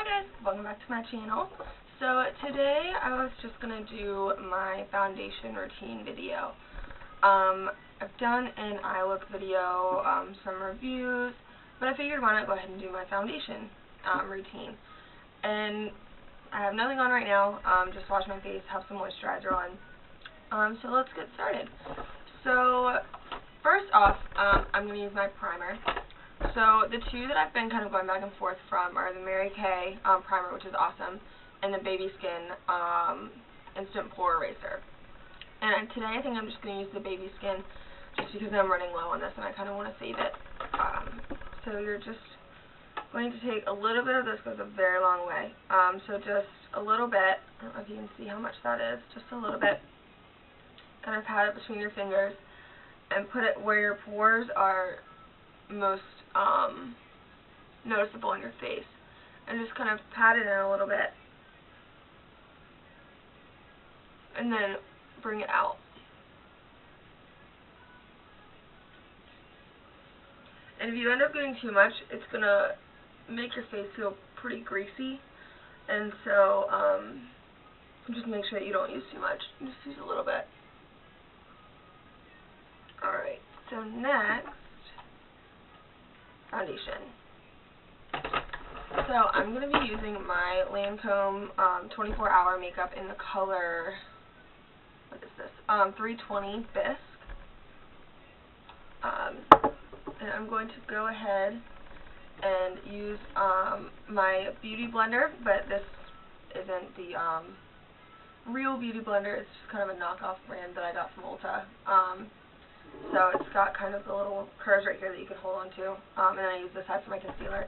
guys, welcome back to my channel. So today I was just going to do my foundation routine video. I've done an eye look video, some reviews, but I figured why not go ahead and do my foundation routine. And I have nothing on right now, just wash my face, have some moisturizer on. So let's get started. So first off, I'm going to use my primer. So the two that I've been kind of going back and forth from are the Mary Kay primer, which is awesome, and the Baby Skin Instant Pore Eraser. And today I think I'm just going to use the Baby Skin just because I'm running low on this and I kind of want to save it. So you're just going to take a little bit of this, goes a very long way. So just a little bit, I don't know if you can see how much that is, just a little bit. Kind of pat it between your fingers and put it where your pores are most noticeable in your face, and just kind of pat it in a little bit and then bring it out. And if you end up getting too much, it's gonna make your face feel pretty greasy, and so just make sure that you don't use too much. Just use a little bit. Alright, so next, foundation. So I'm going to be using my Lancome 24-hour makeup in the color, what is this, 320 Bisque. And I'm going to go ahead and use my Beauty Blender, but this isn't the real Beauty Blender. It's just kind of a knockoff brand that I got from Ulta. So it's got kind of the little curves right here that you can hold on to, and then I use this side for my concealer.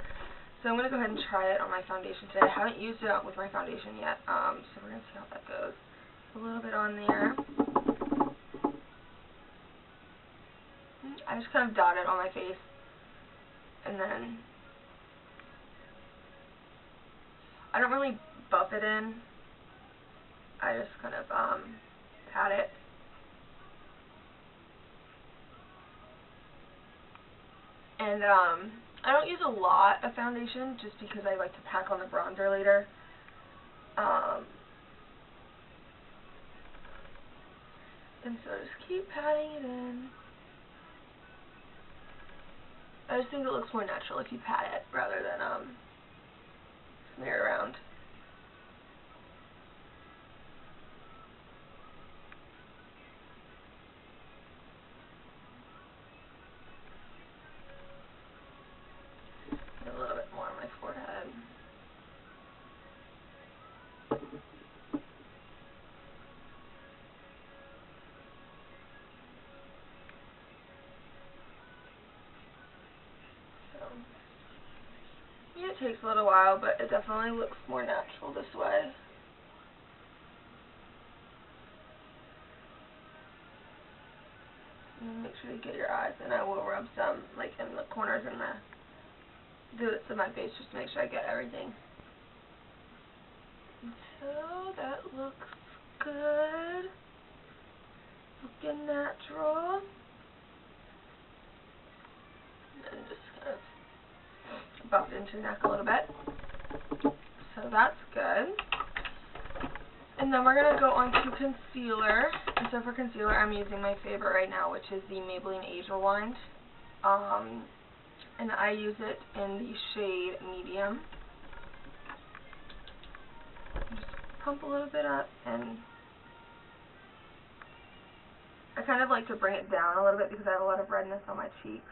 So I'm going to go ahead and try it on my foundation today. I haven't used it with my foundation yet, so we're going to see how that goes. A little bit on there. I just kind of dot it on my face, and then I don't really buff it in. I just kind of pat it. And I don't use a lot of foundation just because I like to pack on the bronzer later. And so just keep patting it in. I just think it looks more natural if you pat it rather than smear it around. A little bit more on my forehead. So, yeah, it takes a little while, but it definitely looks more natural this way. And make sure you get your eyes, and I will rub some, like in the corners and the bits of my face just to make sure I get everything. So that looks good. Looking natural. And just kind of buff it into your neck a little bit. So that's good. And then we're going to go on to concealer. And so for concealer, I'm using my favorite right now, which is the Maybelline Age Rewind. And I use it in the shade medium. Just pump a little bit up, and I kind of like to bring it down a little bit because I have a lot of redness on my cheeks,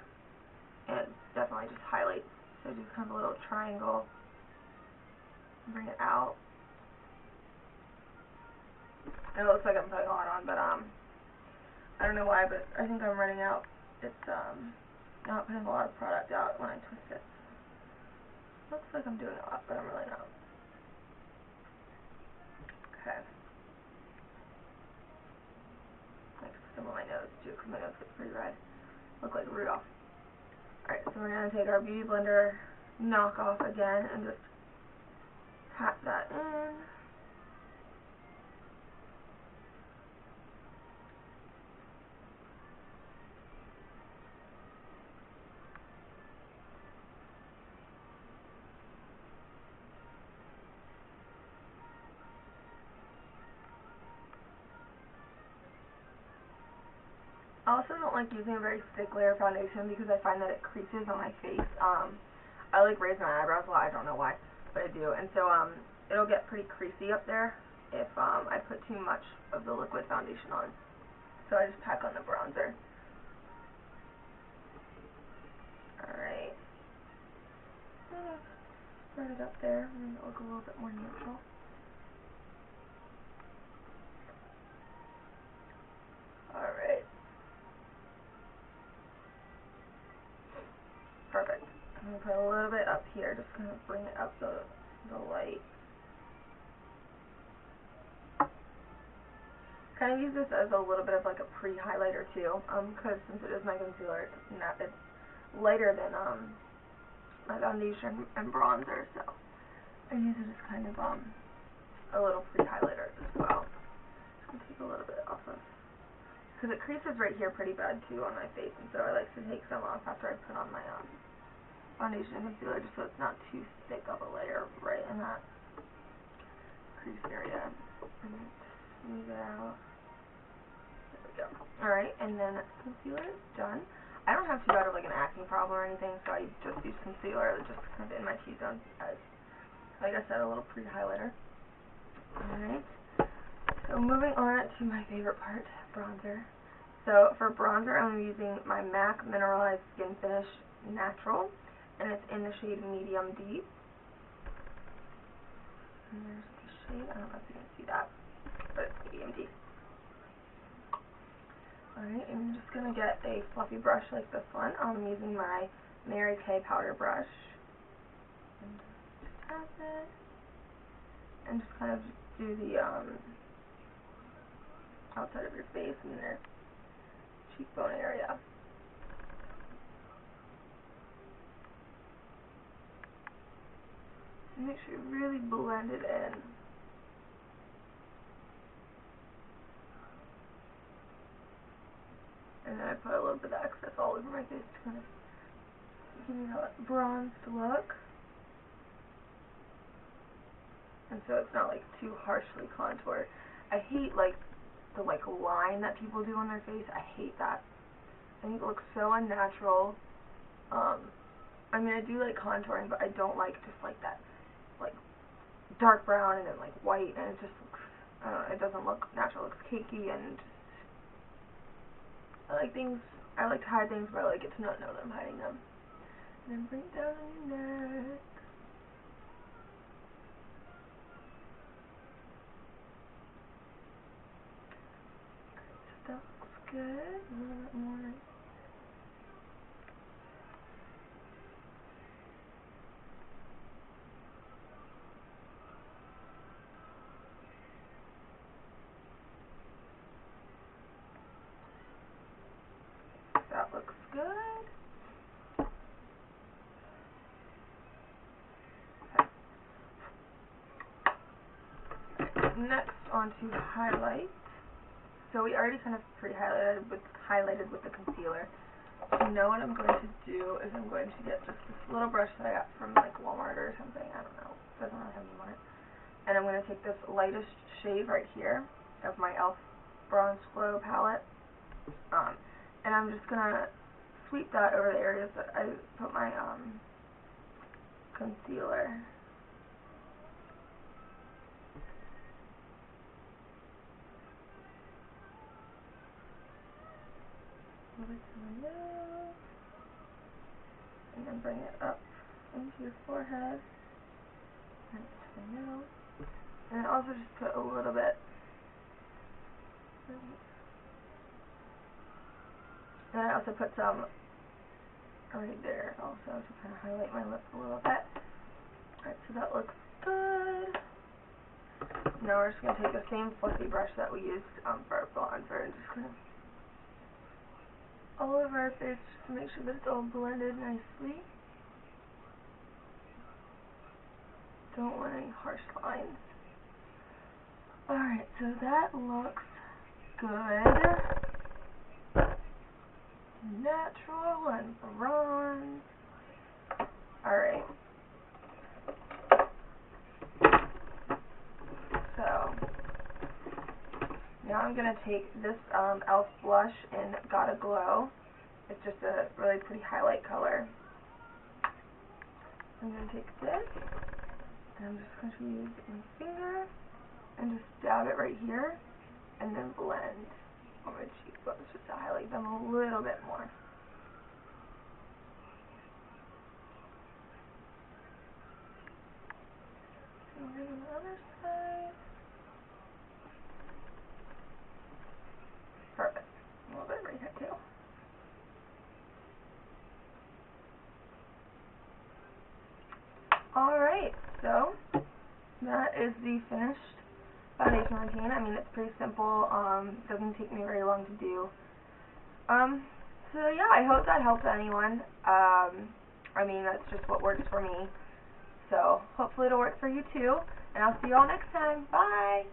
and it definitely just highlights. So do kind of a little triangle, bring it out. And it looks like I'm putting a lot on, but I don't know why, but I think I'm running out. It's not putting a lot of product out when I twist it. Looks like I'm doing a lot, but I'm really not. Okay. I can put some on my nose too, because my nose gets pretty red. Look like Rudolph. Alright, so we're going to take our Beauty Blender knockoff again and just pat that in. I also don't like using a very thick layer of foundation because I find that it creases on my face. I like raise my eyebrows a lot. I don't know why, but I do. And so it'll get pretty creasy up there if I put too much of the liquid foundation on. So I just pack on the bronzer. Alright. Spread it up there and make it look a little bit more neutral. Alright. Perfect. I'm going to put a little bit up here, just kind of bring it up the light. Kind of use this as a little bit of like a pre-highlighter too, because since it is my concealer, it's lighter than my foundation and bronzer, so I use it as kind of a little pre-highlighter as well. Just going to take a little bit off of, because it creases right here pretty bad too on my face, and so I like to take some off after I put on my foundation and concealer, just so it's not too thick of a layer right in that crease area. And smooth it out. There we go. Alright, and then concealer is done. I don't have too bad of like an acne problem or anything, so I just use concealer just kind of in my T-zone as, like I said, a little pre-highlighter. Alright, so moving on to my favorite part, bronzer. So for bronzer, I'm using my MAC Mineralized Skin Finish Natural, and it's in the shade Medium Deep. And there's the shade, I don't know if you can see that, but it's Medium Deep. Alright, I'm just going to get a fluffy brush like this one. I'm using my Mary Kay powder brush. And just tap it. And just kind of do the outside of your face and your cheekbone area. And make sure you really blend it in. And then I put a little bit of excess all over my face to kind of give me that bronzed look. And so it's not like too harshly contoured. I hate like the line that people do on their face. I hate that. I think it looks so unnatural. I mean, I do like contouring, but I don't like just like that like dark brown and then like white, and it just looks, I don't know, it doesn't look natural. It looks cakey, and I like to hide things, but I like it to not know that I'm hiding them. And then bring it down on your neck. So that looks good. A little bit more. That looks good. Okay. Next, on to highlight. So we already kind of pre-highlighted with the concealer. So now what I'm going to do is I'm going to get just this little brush that I got from like Walmart or something. I don't know. It doesn't really have name on it. And I'm going to take this lightest shade right here of my e.l.f. Bronze Glow palette. And I'm just going to sweep that over the areas that I put my concealer. Over to my nose. And then bring it up into your forehead. And to my nose. And I also just put a little bit. And I also put some right there also to kind of highlight my lips a little bit. Alright, so that looks good. Now we're just going to take the same fluffy brush that we used for our bronzer and just kind of all over our face just to make sure that it's all blended nicely. Don't want any harsh lines. Alright, so that looks good. Natural and bronze. Alright. So, now I'm going to take this e.l.f. blush in Gotta Glow. It's just a really pretty highlight color. I'm going to take this, and I'm just going to use my finger and just dab it right here, and then blend on my cheekbones just to highlight them a little bit more. And then on the other side. Perfect. A little bit right here too. Alright, so that is the finished foundation routine. I mean, it's pretty simple. Doesn't take me very long to do. So yeah, I hope that helps anyone. I mean, that's just what works for me. So hopefully it'll work for you too. And I'll see you all next time. Bye!